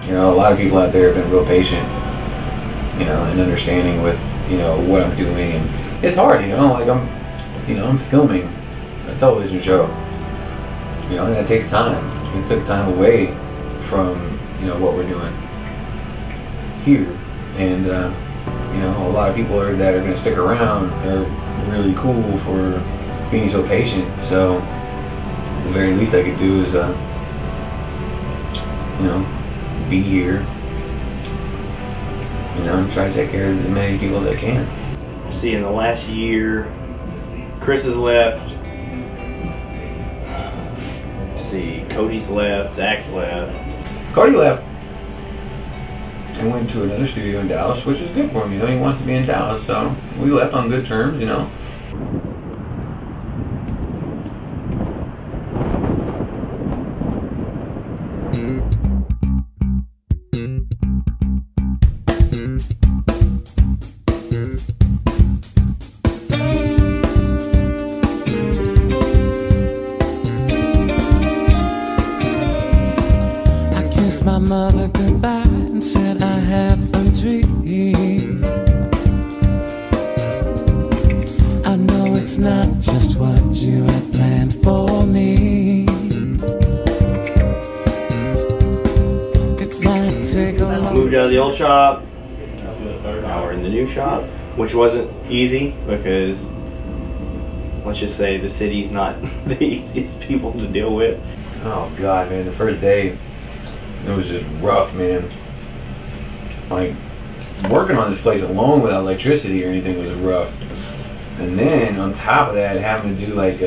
You know, a lot of people out there have been real patient, you know, and understanding with, you know, what I'm doing, and it's hard, you know, like I'm filming a television show, you know, and that takes time. It took time away from, you know, what we're doing here, and you know, a lot of people that are going to stick around are really cool for being so patient. So the very least I could do is, you know, be here, you know, and try to take care of as many people as I can. See, in the last year, Chris has left. See, Cody's left, Zach's left. Cody left and went to another studio in Dallas, which is good for him. You know, he wants to be in Dallas, so we left on good terms, you know. My mother goodbye and said I have a dream. I know it's not just what you had planned for me. It might take a long Moved out of the old shop. Now we're in the new shop, which wasn't easy because, let's just say, the city's not the easiest people to deal with. Oh God, man, the first day, it was just rough, man. Like, working on this place alone without electricity or anything was rough. And then, on top of that, having to do, like,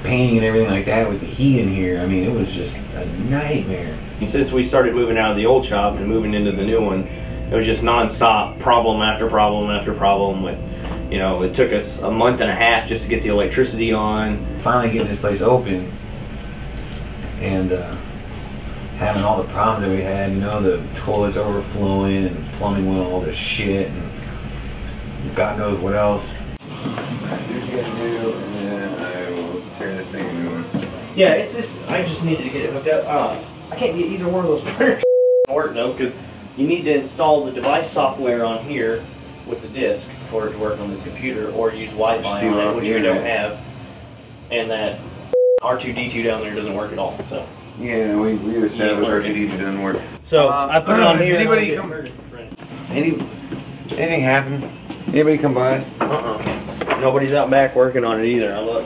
painting and everything like that with the heat in here, I mean, it was just a nightmare. And since we started moving out of the old shop and moving into the new one, it was just non-stop problem after problem after problem with, you know, it took us a month and a half just to get the electricity on. Finally getting this place open, and having all the problems that we had, you know, the toilets overflowing and plumbing went all this shit and God knows what else. Here's what you gotta do, and then I will tear this thing a new one. Yeah, it's just, I just needed to get it hooked up. I can't get either one of those printers to work though, because you need to install the device software on here with the disk for it to work on this computer, or use Wi-Fi on it, which we don't have, and that R2D2 down there doesn't work at all. So yeah, we established R2D2 doesn't work. So I put it on here. Anybody come? Anything happen? Anybody come by? Nobody's out back working on it either. I look.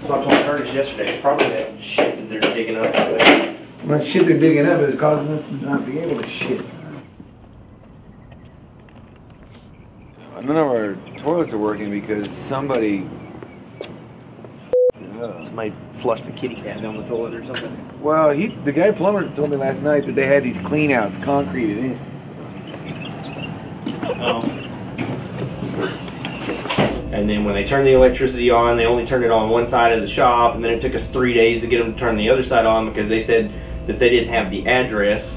So I told Curtis yesterday. It's probably that shit that they're digging up. Well, that shit they're digging up is causing us to not be able to shit. None of our toilets are working because somebody flushed a kitty cat down the toilet or something. Well, the guy plumber told me last night that they had these clean outs concreted in. And then when they turned the electricity on, they only turned it on one side of the shop, and then it took us 3 days to get them to turn the other side on because they said that they didn't have the address,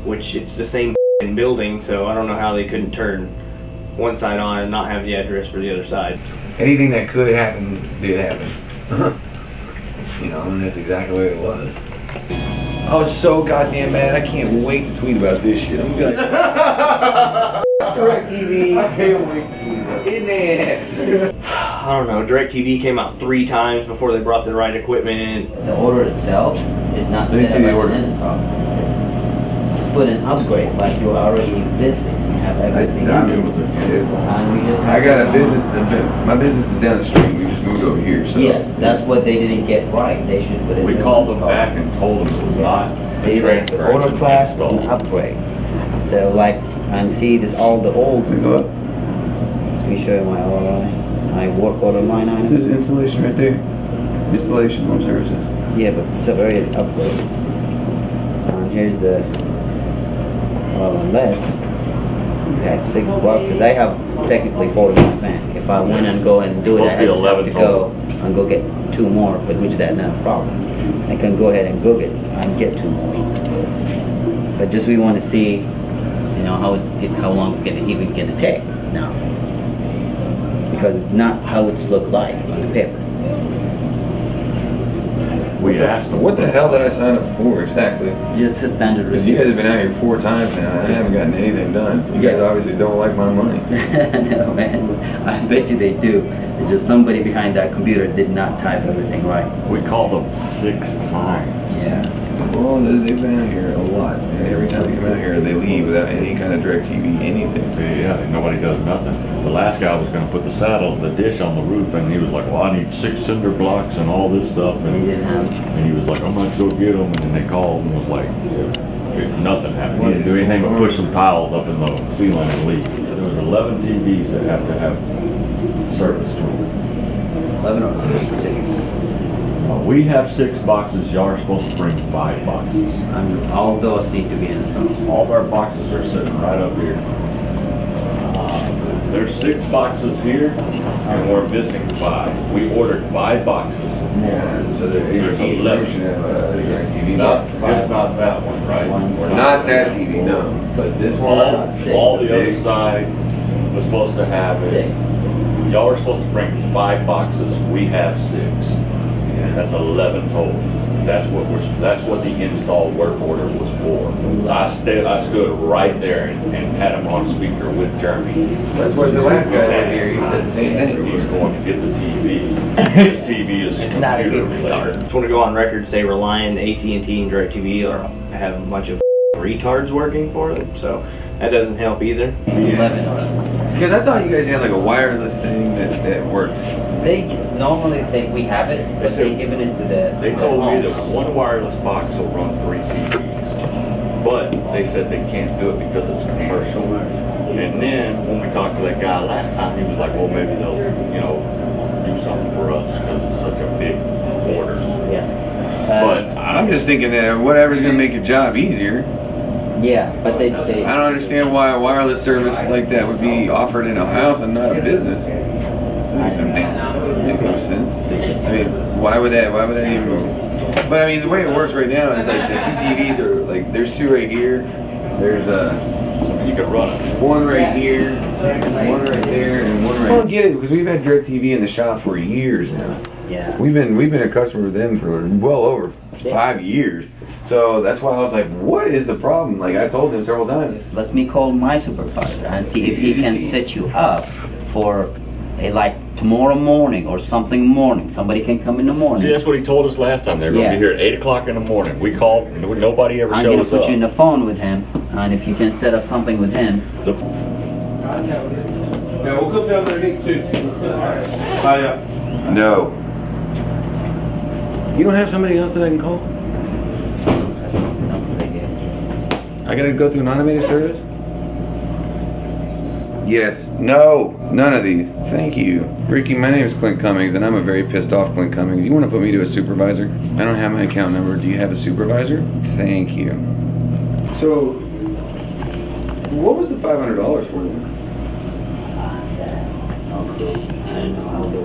which it's the same building, so I don't know how they couldn't turn one side on and not have the address for the other side. Anything that could happen did happen. You know, and that's exactly the way it was. I was so goddamn mad. I can't wait to tweet about this shit. I'm gonna be like, DirecTV. I can't wait to tweet about it. In there. I don't know. DirecTV came out 3 times before they brought the right equipment. The order itself is not set up as an install. It's put an upgrade like you're already existing. You have everything. And we just I got a business. My business is down the street. We just moved over here. So. Yes, that's what they didn't get right. They should put it. We called them back and told them it was not. See, the order class is an upgrade. So like, and see, this all the old. Go up. Let me show you my work order line item. This is installation right there. Installation home services. Yeah, but sub area is upgraded. And here's the list. At $6, because I have technically 40 in the bank. If I went and go and do it, I just have to go and go get 2 more, but which that's not a problem. I can go ahead and go get and get 2 more. But just we want to see, you know, how long it's even gonna take now, because not how it's look like on the paper. We asked them. What the hell did I sign up for exactly? Just a standard Because you receiver. guys have been out here 4 times now, and I haven't gotten anything done. You guys obviously don't like my money. No, man. I bet you they do. It's just somebody behind that computer did not type everything right. We called them 6 times. Yeah. Well, they've been out here a lot, and every time they come out here, they leave without any kind of DirecTV, anything. Yeah, nobody does nothing. The last guy was going to put the dish on the roof, and he was like, well, I need 6 cinder blocks and all this stuff. He And, didn't have. and he was like, I'm going to go get them. And then they called and was like, nothing happened. He didn't do anything but push some tiles up in the ceiling and leave. There was 11 TVs that have to have service to them. 11 or 6. We have 6 boxes. Y'all are supposed to bring 5 boxes. All those need to be installed. All of our boxes are sitting right up here. There's 6 boxes here, and we're missing 5. We ordered 5 boxes. Yeah, so there's 11. DirecTV. Just not that one, right? Not that TV, no. But this one, All the other side was supposed to have it. 6. Y'all were supposed to bring 5 boxes. We have 6. That's 11 total. That's what the install work order was for. I stood right there and had him on speaker with Jeremy. That's what the last guy over here, he said the same thing. He's going to get the TV. His TV is Not a computer good start. related. Just want to go on record and say Reliant, AT&T, and DirecTV have a bunch of retards working for them, so that doesn't help either. 11 or. Because I thought you guys had like a wireless thing that worked. They normally think we have it, but they given it to the. They told me that one wireless box will run 3 TVs, but they said they can't do it because it's commercial. And then when we talked to that guy last time, he was like, "Well, maybe they'll, do something for us because it's such a big order." Yeah. But I'm just thinking that whatever's going to make your job easier. Yeah, but they. I don't understand why a wireless service like that would be offered in a house and not a business. That makes no sense. I mean, why would that even? But I mean, the way it works right now is like the 2 TVs are like there's 2 right here. There's you could run it. 1 right here, 1 right there, and 1 right. I don't get it because we've had DirecTV in the shop for years now. Yeah. We've been a customer with them for well over 5 years. So that's why I was like, what is the problem? Like I told him several times. Let me call my supervisor and see if he can set you up for like tomorrow morning or something morning. Somebody can come in the morning. See, that's what he told us last time. They're going to be here at 8 o'clock in the morning. We called, and nobody ever I'm showed gonna us put up. you in the phone with him, and if you can set up something with him. Yeah, we'll come down there and eat too. No. You don't have somebody else that I can call? I gotta go through an automated service? Yes. No. None of these. Thank you. Ricky, my name is Clint Cummings, and I'm a very pissed off Clint Cummings. You want to put me to a supervisor? I don't have my account number. Do you have a supervisor? Thank you. So, what was the $500 for then? I don't know how the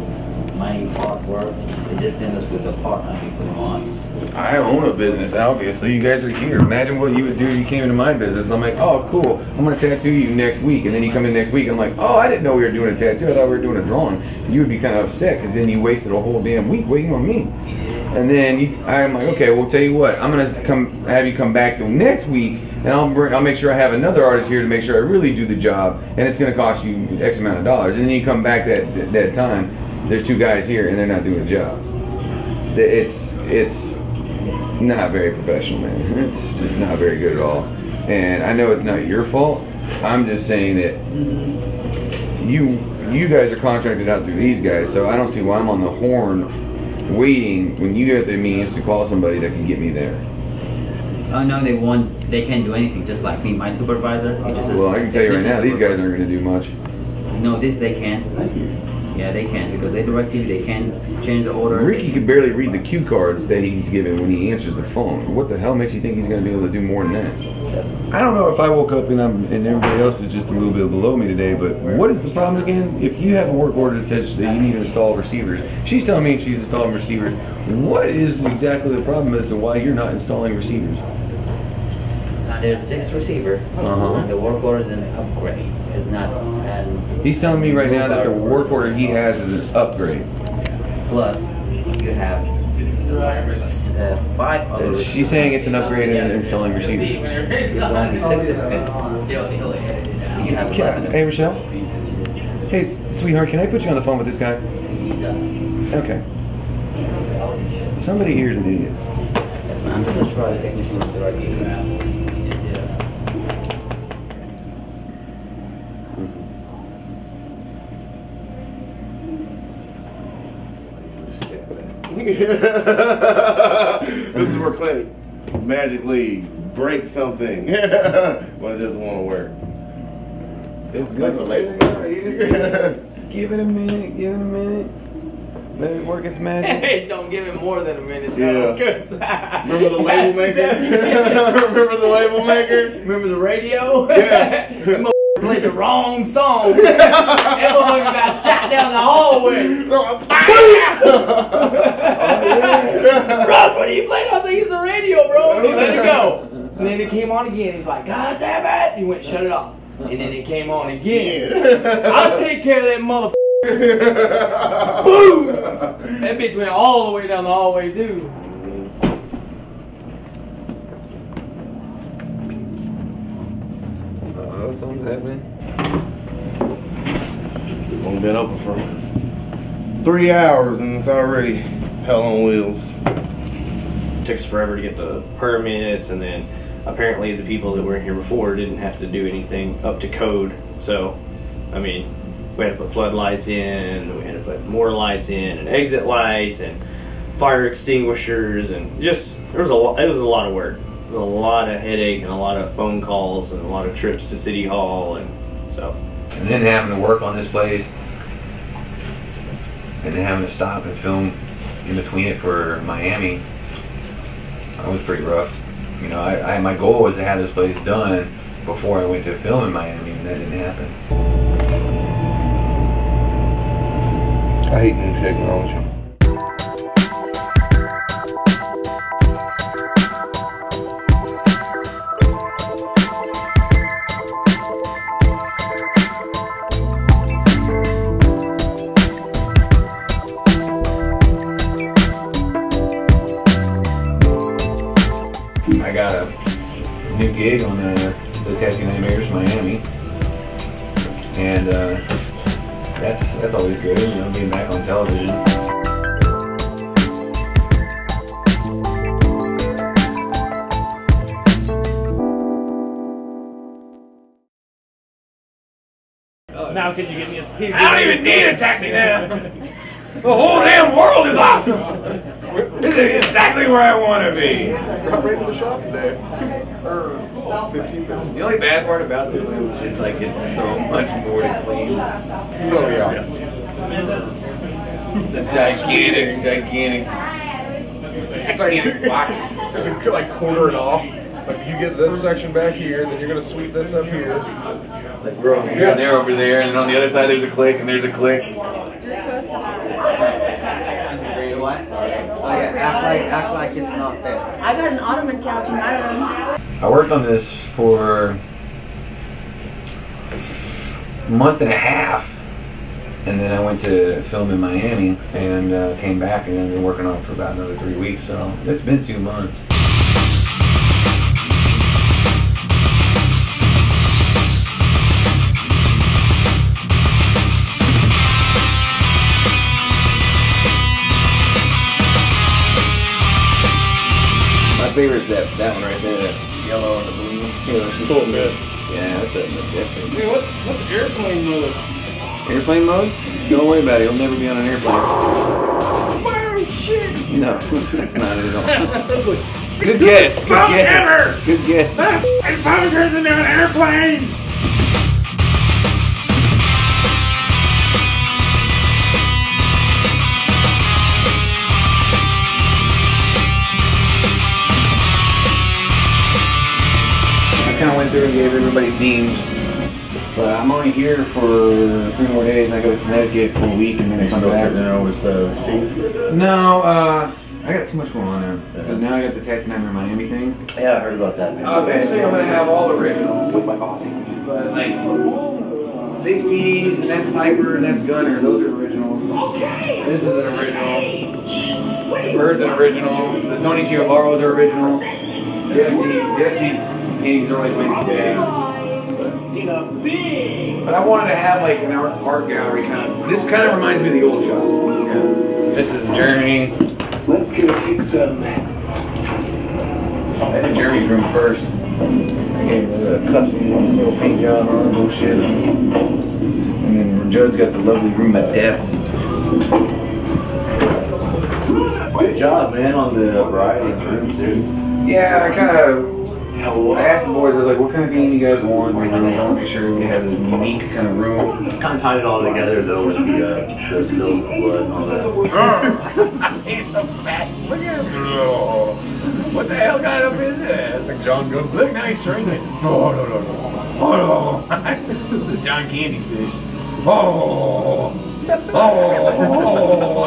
money part work. They just send us with the part and we put them on. I own a business, obviously. You guys are here. Imagine what you would do if you came into my business. I'm like, oh, cool. I'm going to tattoo you next week. And then you come in next week. I'm like, oh, I didn't know we were doing a tattoo. I thought we were doing a drawing. You would be kind of upset because then you wasted a whole damn week waiting on me. And then I'm like, okay, well, tell you what. I'm going to have you come back the next week. And I'll make sure I have another artist here to make sure I really do the job. And it's going to cost you X amount of dollars. And then you come back that time. There's 2 guys here and they're not doing the job. It's not very professional, man. It's just not very good at all. And I know it's not your fault. I'm just saying that you guys are contracted out through these guys, so I don't see why I'm on the horn waiting when you have the means to call somebody that can get me there. Oh no, they can't do anything. Just like me, my supervisor. He just says, Well, I can tell you right now, these guys aren't going to do much. No, they can. Yeah, they can because they DirecTV. They can change the order. Ricky could barely read the cue cards that he's given when he answers the phone. What the hell makes you think he's going to be able to do more than that? I don't know if I woke up and everybody else is just a little bit below me today, but what is the problem again? If you have a work order that says that you need to install receivers, she's telling me she's installing receivers. What is exactly the problem as to why you're not installing receivers? There's 6 receivers, and the work order is an upgrade. It's not. He's telling me right now that the work order he has is an upgrade. Plus, you have 5 other. She's saying it's an upgrade in installing receiver. There's only 6 of them. You have 11. Hey, Rochelle. Hey, sweetheart, can I put you on the phone with this guy? Okay. Somebody here's an idiot. Yes, ma'am. I'm just try to take machine to the right people. This is where Clint magically breaks something when it doesn't want to work. It's good. Give it a minute. Give it a minute. Let it work its magic. Hey, don't give it more than a minute. Yeah. Though, Remember the label maker? Remember the label maker? Remember the radio? Yeah. That motherfucker played the wrong song. That motherfucker got shot down the hallway. Russ, what are you playing? I was like, it's a radio, bro. He let it go. And then it came on again. He's like, God damn it. He went, shut it off. And then it came on again. I'll take care of that motherfucker. Boom! That bitch went all the way down the hallway, too. Something's happening. Only been open for 3 hours and it's already hell on wheels. It took us forever to get the permits, and then apparently the people that were here before didn't have to do anything up to code. So, I mean, we had to put floodlights in, we had to put more lights in, and exit lights, and fire extinguishers, and just, it was a lot of work. It was a lot of headache, and a lot of phone calls, and a lot of trips to City Hall, and so. And then having to work on this place, and then having to stop and film in between it for Miami, that was pretty rough. You know, my goal was to have this place done before I went to film in Miami, and that didn't happen. I hate new technology. I got a new gig on the Tattoo Animators Miami, and that's always good, you know, being back on television. Now could you give me a piece? I don't even need a taxi now. The whole damn world is awesome. This is exactly where I want to be. Right to the shop today. 15 minutes. The only bad part about this is like it's so much more to clean. Oh yeah. The gigantic. It's already in the box. To like quarter it off. Like you get this section back here, then you're gonna sweep this up here. Like we're over here and they're over there, and then on the other side there's a click and there's a click. You're supposed to have. Oh yeah, act like it's not there. I got an ottoman couch in my room. I worked on this for a month and a half, and then I went to film in Miami and came back, and I've been working on it for about another 3 weeks, so it's been 2 months. My favorite is that one right there, that yellow and the blue. Cool, man. Yeah, that's a majestic. Dude, what's airplane mode? Airplane mode? Don't worry about it. You'll never be on an airplane. Wow, shit! No, that's not it at all. Good guess. Good guess. Good guess. It's probably turns into an airplane! I kind of went through and gave everybody themes, but I'm only here for 3 more days. I go to Connecticut for a week and then I come back. there with Steve? No, I got too much going on now. Because now I got the Tattoo Nightmare Miami thing. Yeah, I heard about that. Eventually I'm going to have all originals with my bossy. But like, Big C's, and that's Piper, and that's Gunner. Those are originals. This is an original. Bird's an original. The Tony Chiavaros are original. Jesse's paintings are always way too big. But I wanted to have like an art gallery kind of. This kind of reminds me of the old shop. Yeah. This is Jeremy. Let's get a kick some. I did Jeremy's room first. I gave him a custom little paint job on bullshit. And then Judd's got the lovely room at death. Good job, man, on the variety of rooms, dude. Yeah, I asked the boys, I was like, what kind of theme you guys want? I want to make sure everybody has a unique kind of room. Kind of tied it all together, though, with the spilled blood and all that. He's a fat. Look at him. Oh, what the hell kind of is that? Like John Good. Look, now he's strangling. Oh, no. Oh, no. The John Candy fish. Oh,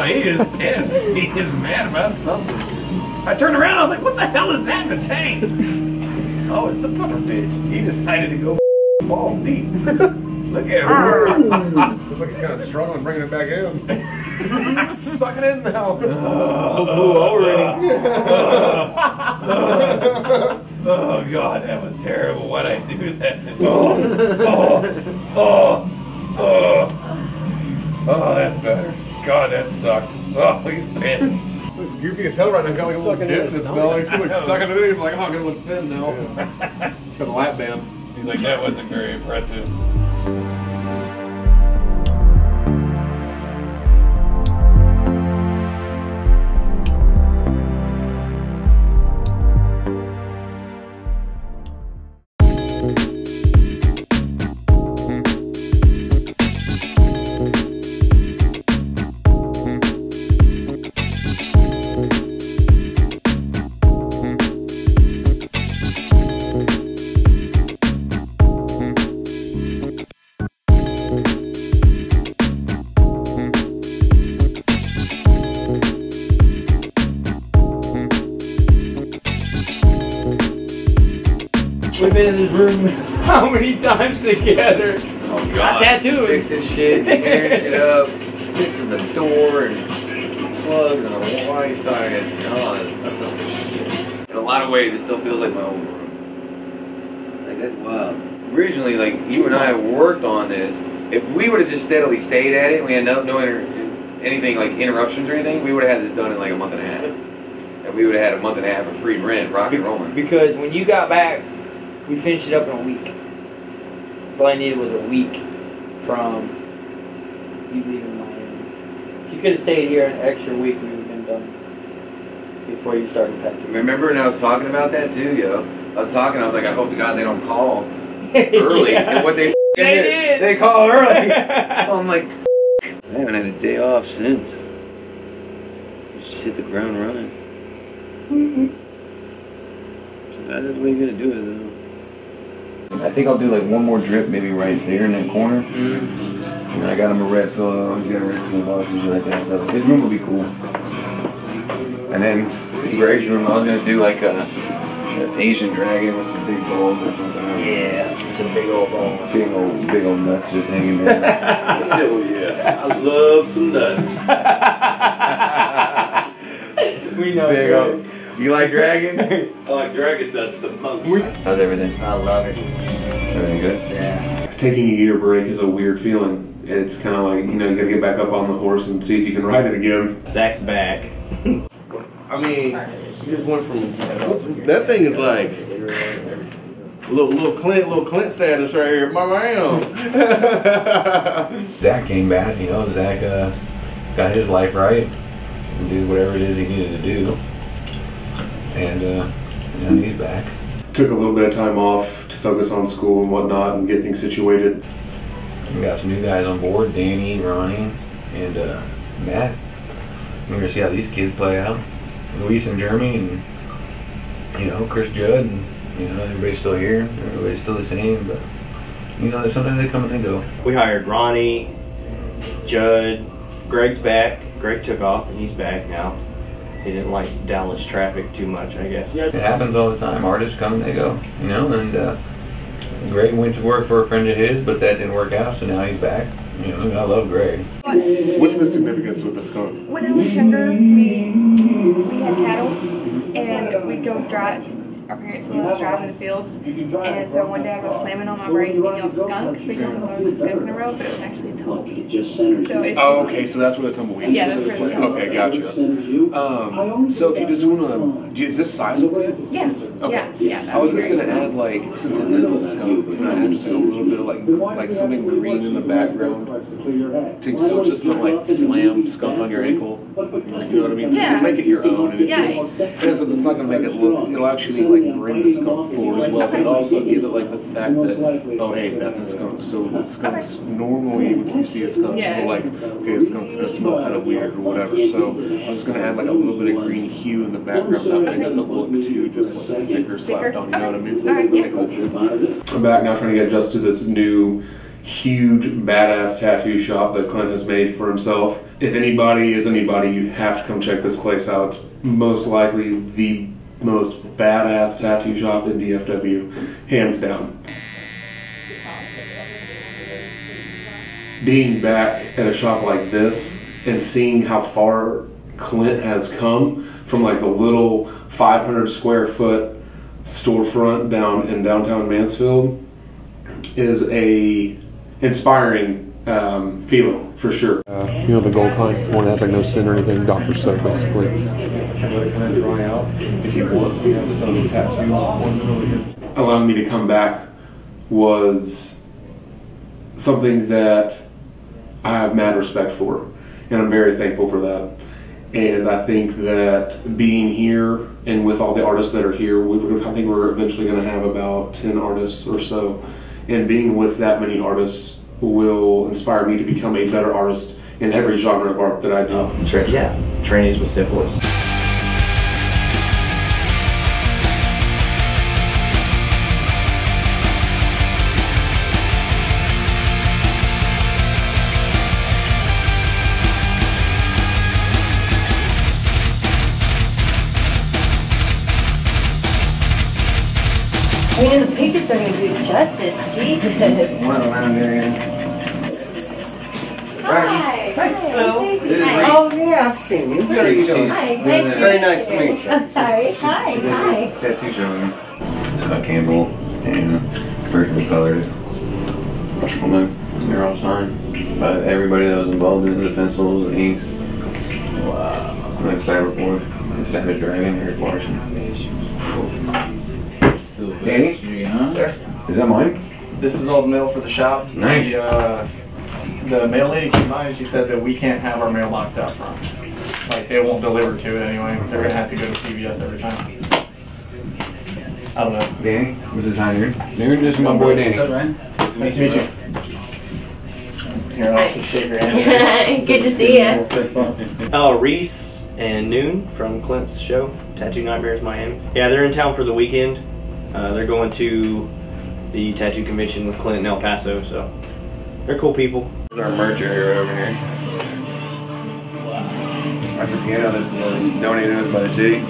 he is pissed. He is mad about something. I turned around, I was like, what the hell is that in the tank? Oh, it's the pufferfish. He decided to go balls deep. Look at him. Looks like he's kind of struggling bringing it back in. He's sucking in now. Blew over Oh, God, that was terrible. Why'd I do that? Oh, that's better. God, that sucks. Oh, he's pissed. He's goofy as hell right now. He's got like a little dip in his belly. He's like sucking it in. He's like, oh, I'm going to look thin now. Got a lap band. He's like, that wasn't very impressive. We've been in this room how many times together? Oh, God. Tattooing. Fixing shit, tearing shit up, fixing the door and plugs and the white socket and all that stuff. In a lot of ways, it still feels like my old room. Like, that's wild. Originally, like, you and I worked on this. If we would have just steadily stayed at it and we had no anything like interruptions or anything, we would have had this done in like a month and a half. And we would have had a month and a half of free rent, rock and rolling. Because when you got back, we finished it up in a week. So all I needed was a week from you leaving Miami. If you could have stayed here an extra week, we would have been done before you started texting. Remember when I was talking about that too, yo? I was like, I hope to God they don't call early. Yeah. And what they did. They call early. I'm like, I haven't had a day off since. Just hit the ground running. So that's the way you gotta do it, though. I think I'll do like one more drip, maybe right there in that corner. And I got him a red pillow. He's got a red pillow boxes like that stuff. His room will be cool. And then Greg's room, I was gonna do like an Asian dragon with some big balls or something. Yeah, some big old balls. Big old nuts just hanging there. Hell yeah. I love some nuts. We know. Big old. You like dragon? I like dragon nuts the most. How's everything? I love it. Everything good? Yeah. Taking a year break is a weird feeling. It's kind of like, you know, you got to get back up on the horse and see if you can ride it again. Zach's back. I mean, you just went from that thing is like little Clint status right here, my man. Zach came back, you know. Zach got his life right and did whatever it is he needed to do, and you know, he's back. Took a little bit of time off to focus on school and whatnot and get things situated. We got some new guys on board: Danny, Ronnie, and Matt. We're gonna see how these kids play out. Luis and Jeremy, and you know, Chris Judd, and you know, everybody's still here. Everybody's still the same, but you know, sometimes they come and they go. We hired Ronnie, Judd, Greg's back. Greg took off and he's back now. He didn't like Dallas traffic too much, I guess. It happens all the time. Artists come and they go, you know, and Greg went to work for a friend of his, but that didn't work out, so now he's back. You know, I love gray. What's the significance with this skunk? When I was younger, we had cattle, and we'd go drive. Our parents would let us drive in the fields, and so one day I go slamming on my brake and yelled skunk because I thought it was a skunk in the road, but it was actually a tumbleweed. So it's okay, so that's where the tumbleweed is. Yeah, that's where the tumbleweed is. Okay, gotcha. So if you just want to, is this sizable? Yeah. Okay. Yeah. I was just gonna add, like, since it is a skunk, can I add just like a little bit of like something green in the background, so it's just not like slam skunk on your ankle. You know what I mean? Yeah. Make it your own, and because it's not gonna make it look. It'll actually like bring the skunk forward as well, but also give it like the fact that, oh hey, that's a skunk. So skunks normally when you see a skunk, it's like, okay, a skunk's gonna smell kind of weird or whatever. So I'm just gonna add like a little bit of green hue in the background. That way it doesn't look too just like a sticker slapped on. You know what I mean? Okay, cool. I'm back now trying to get adjusted to this new huge badass tattoo shop that Clint has made for himself. If anybody is anybody, you have to come check this place out. It's most likely the most badass tattoo shop in DFW, hands down. Being back at a shop like this and seeing how far Clint has come from like the little 500 square foot storefront down in downtown Mansfield is a inspiring feeling for sure. You know the gold kind, one that has like no sin or anything, Dr. Soap basically. Kind of dry out. If you want, we have some tattoo ones over here. Allowing me to come back was something that I have mad respect for, and I'm very thankful for that. And I think that being here and with all the artists that are here, I think we're eventually going to have about 10 artists or so. And being with that many artists will inspire me to become a better artist in every genre of art that I do. Yeah, trainees with syphilis. I mean, the pictures are going to do justice, Jesus. One around there. Hi. Hello. Hi. Oh yeah, I've seen you. How are you doing? Hi. Very nice to meet you. I'm sorry. Hi. Tattoo showing. Scott Campbell and perfectly colored. They're all signed by everybody that was involved in the pencils and inks. Wow. Like Cyberport, Savage Dragon, Eric Larson. Danny? Sir? Is that mine? This is all the mail for the shop. Nice. The mail lady came by and she said that we can't have our mailbox out front. Like, they won't deliver to it anyway. They're going to have to go to CVS every time. I don't know. Danny? What's his time here? You're just my boy Danny. Nice to meet you. Here, I'll just shake your hand. Good to see you. Reese and Noon from Clint's show, Tattoo Nightmares Miami. Yeah, they're in town for the weekend. They're going to the tattoo convention with Clint in El Paso, so they're cool people. There's our merch area right over here. That's a piano that was donated to us by the city.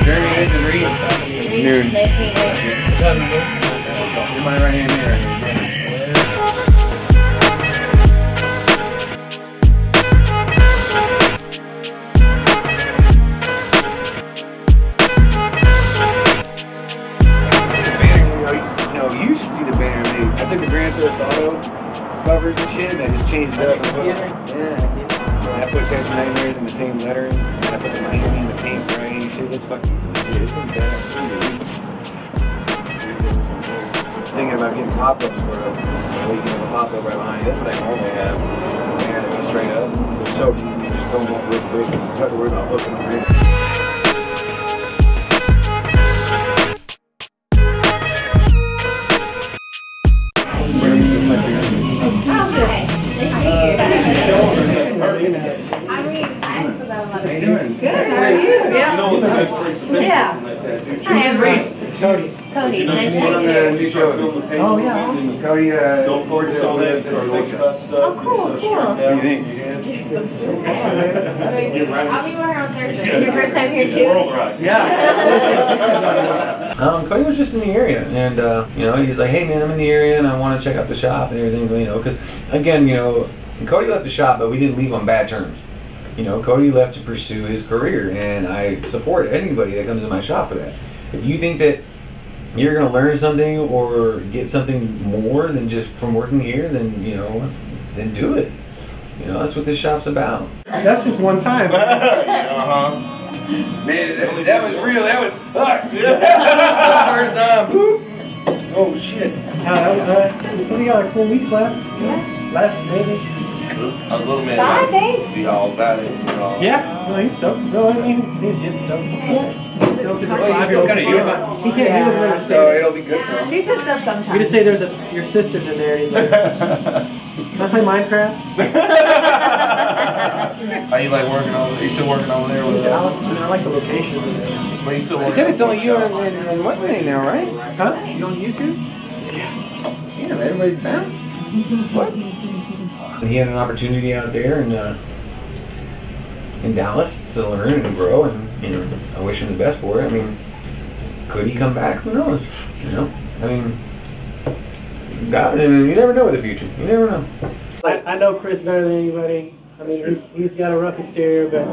Jeremy Kitchens, Noon. You're my right hand here. You should see the banner I made. I took the Grand Theft Auto covers and shit, and I just changed it up. Yeah. I put Tattoo Nightmares in the same lettering, and I put the Miami in the paint gray. Shit looks fucking good. It's been bad. Thinking about getting pop-ups for a weekend of a pop-up right behind you. That's what I normally have. And it goes straight up. It's so easy. You just don't walk real quick. You don't have to worry about hooking them in. How you doing? Good, how are you? Yeah. Yeah. Hi, I'm Reese. Cody. Nice Nice to to meet meet you. you. Oh, yeah, awesome. Cody, Don't focus on that. Start thinking about stuff. Oh, cool, cool. What do you think? I'll be more on Thursday. Your first time here too? Cody was just in the area, and you know, he's like, "Hey man, I'm in the area, and I want to check out the shop and everything." You know, because again, you know, Cody left the shop, but we didn't leave on bad terms. You know, Cody left to pursue his career, and I support anybody that comes to my shop for that. If you think that you're gonna learn something or get something more than just from working here, then you know, then do it. You know, that's what this shop's about. That's just one time. Man, that was real. That would suck. First time. Oh shit. So you got like 4 weeks left? Yeah. Less, maybe. A little man. Bye, thanks. See all about it. You know. Yeah. No, he's stoked. No, I mean, he's getting stoked. Yeah. He's stoked as a Well, he's still 5-year-old. kind of young. He can't. He doesn't understand. So it'll be good for him. He says stuff sometimes. You just say there's your sister's in there. And he's like, can I play Minecraft? Are you like working over? You still working over there with Ellison. I like the location. But you still He working? said it's only you and what's his name now, right? Huh? You on YouTube? Yeah, man, everybody bounced. What? He had an opportunity out there in Dallas to learn and to grow, and you know, I wish him the best for it. I mean, could he come back? Who knows? You know, I mean, God, you never know with the future. You never know. I know Chris better than anybody. I mean, he's got a rough exterior, but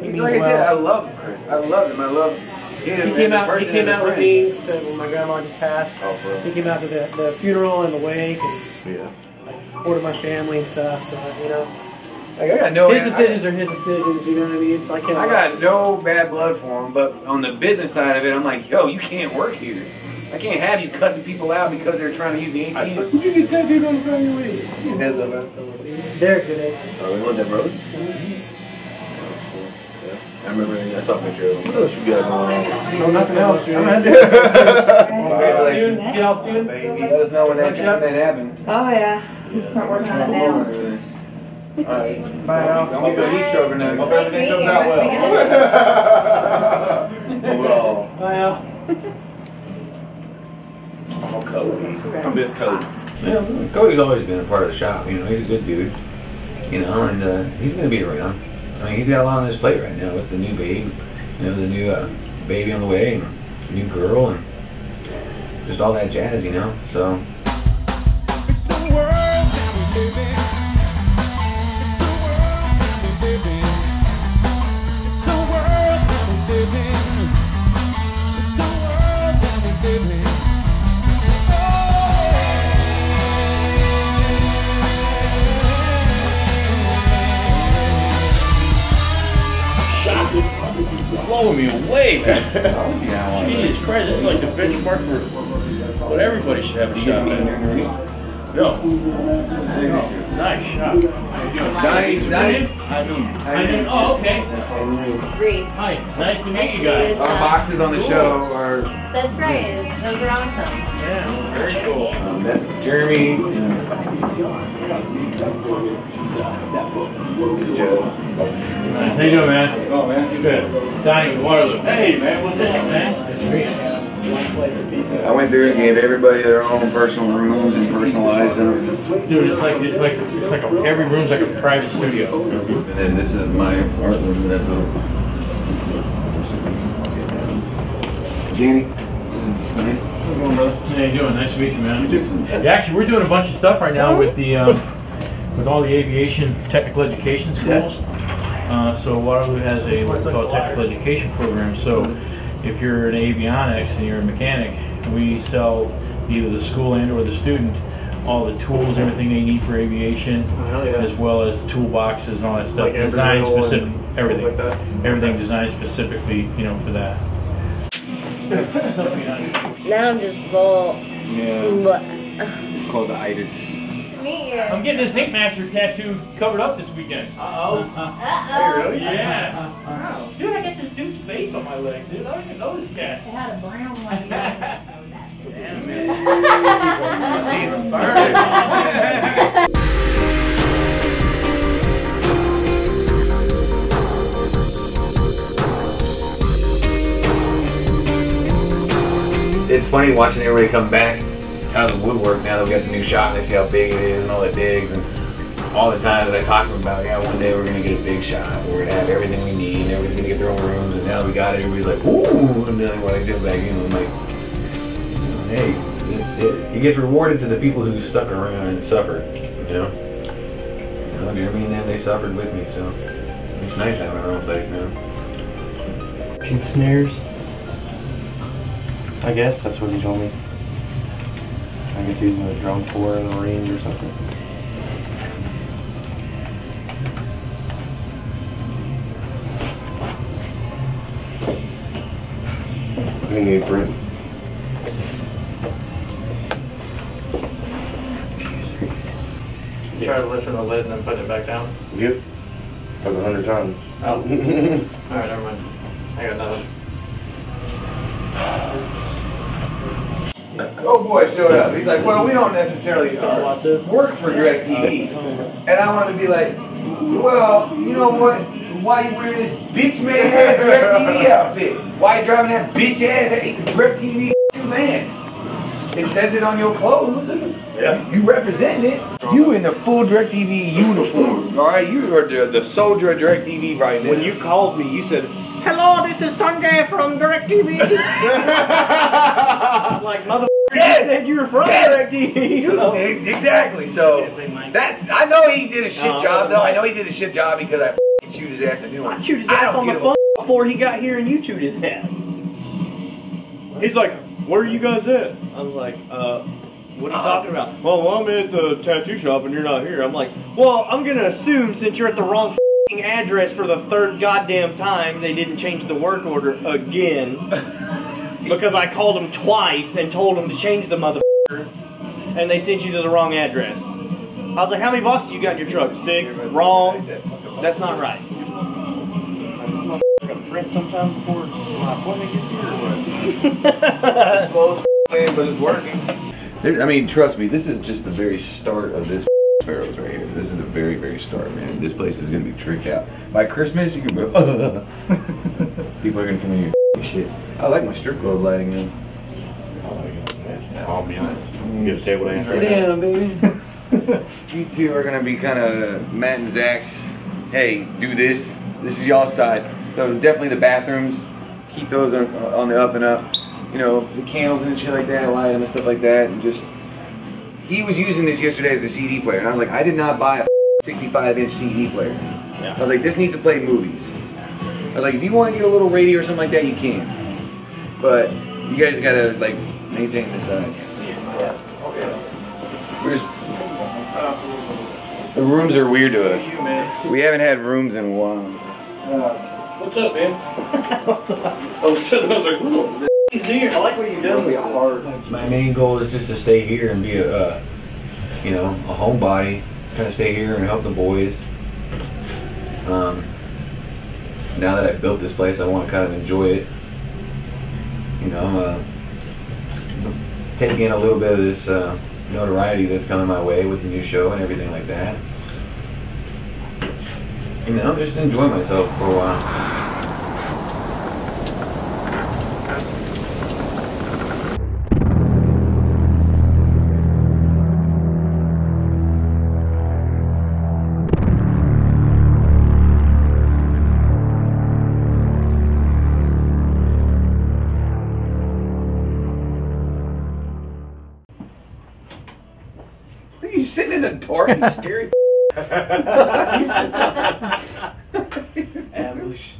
he means Like I said, I well. love Chris. I love him. I love him. He came out with me when my grandma just passed. He came out to the funeral and the wake, and supported my family and stuff. So you know, Like, I got no. his decisions are his decisions. You know what I mean? So I can't. I got no bad blood for him, but on the business side of it, I'm like, yo, you can't work here. I can't have you cussing people out because they're trying to use the 18. You get tattoos on the front of your way. Heads up, last time I seen you. Derek did it. Oh, we went that road? I remember I saw a picture of him. What else you got going on? No, nothing else. See y'all soon. Let us know when that happens. Oh yeah. Start working on it now. Alright. Bye, Al. Don't get a heat stroke or nothing. Hope everything comes out well. Bye, Al. Oh, Cody. I miss Cody. Yeah, Cody's always been a part of the shop. You know, he's a good dude. You know, and he's going to be around. I mean, he's got a lot on his plate right now with the new baby. You know, the new baby on the way, and new girl, and just all that jazz. You know, so. It's the world that we live in. It's the world that we live in. It's the world that we live in. It's the world that we live in. Blowing me away, man. Jesus Christ, this is like the benchmark for what everybody should have a shot at. Yo. Nice shot. Nice. Oh, okay. Reese. Hi. Nice to meet you guys. Our boxes on the show are. That's right. Those are awesome. Yeah, very cool. That's Jeremy. How you doing, man? Oh, man. You good? Donnie with Waterloo. Hey, man. What's up, man? I went through and gave everybody their own personal rooms and personalized them. Dude, it's like every room's like a private studio. And then this is my art room that I built. Danny, this is mine. How you doing? Nice to meet you, man. Yeah, actually, we're doing a bunch of stuff right now with the with all the aviation technical education schools. So Waterloo has what's called technical education program. So if you're an avionics and you're a mechanic, we sell either the school and or the student all the tools, everything they need for aviation, as well as toolboxes and all that stuff. Like designed specific, everything, like that? everything designed specifically, you know, for that. Now I'm just full. Yeah. What? It's called the itis. Me. I'm getting this Ink Master tattoo covered up this weekend. Uh-oh. Uh-oh. Yeah. Dude, I got this dude's face on my leg, dude. I don't even know this guy. It had a brown one. Damn, man. It's funny watching everybody come back out of the woodwork now that we got the new shop and they see how big it is and all the digs and all the time that I talk to them about, yeah, one day we're gonna get a big shop, we're gonna have everything we need, and everybody's gonna get their own rooms, and now that we got it, everybody's like, ooh, and then when I get back in, I'm like, hey, you get rewarded to the people who stuck around and suffered, you know? Jeremy and them, they suffered with me, so it's nice having our own place now. Shoot snares. I guess that's what he told me. I guess he was in a drum corps in the Marines or something. I need a friend. Try lifting the lid and then putting it back down? Yep. Like 100 times. Oh. Alright, never mind. I got nothing. Oh boy showed up. He's like, well, we don't necessarily work for DirecTV. And I want to be like, well, you know what? Why you wearing this bitch made ass DirecTV outfit? Why you driving that bitch ass DirecTV van? It says it on your clothes. Yeah. You represent it. You in the full DirecTV uniform. All right, you are the soldier of DirecTV right now. When you called me, you said, "Hello, this is Sanjay from DirecTV." I'm like, motherfucker, yes! You said you were from yes! DirecTV. So. Exactly. So that's. I know he did a shit job though. I know he did a shit job because I chewed his ass a new one. I chewed his ass on the phone before he got here, and you chewed his ass. He's like, "Where are you guys at?" I was like, what are you talking about? Well, I'm at the tattoo shop and you're not here. I'm like, well, I'm going to assume since you're at the wrong f***ing address for the third goddamn time, they didn't change the work order again. Because I called them twice and told them to change the motherfucker. And they sent you to the wrong address. I was like, how many boxes you got in your truck? 6? Wrong. That's not right. I'm going to print sometime before my appointment gets here or what? It's slow as man, but it's working. I mean, trust me, this is just the very start of this Sparrows right here. This is the very, very start, man. This place is going to be tricked out. By Christmas, you can go, people are going to come in here and shit. I like my strip club lighting, man. I'll be honest. You get a table down. Sit down, baby. You two are going to be kind of Matt and Zach's, hey, do this. This is y'all's side. So definitely the bathrooms. Keep those on the up and up. You know, the candles and shit like that, light them and stuff like that, and just, he was using this yesterday as a CD player, and I was like, I did not buy a 65-inch CD player. Yeah. I was like, this needs to play movies. I was like, if you want to get a little radio or something like that, you can. But you guys gotta, like, maintain this side. Yeah. We're just, the rooms are weird to us. We haven't had rooms in a while. What's up, man? What's up? I was like, whoa. I like what you're doing. My main goal is just to stay here and be a homebody. Kind of stay here and help the boys. Now that I've built this place, I want to kind of enjoy it. You know, take in a little bit of this notoriety that's coming my way with the new show and everything like that. You know, just enjoy myself for a while. You sitting in the dark and scary. Ambush.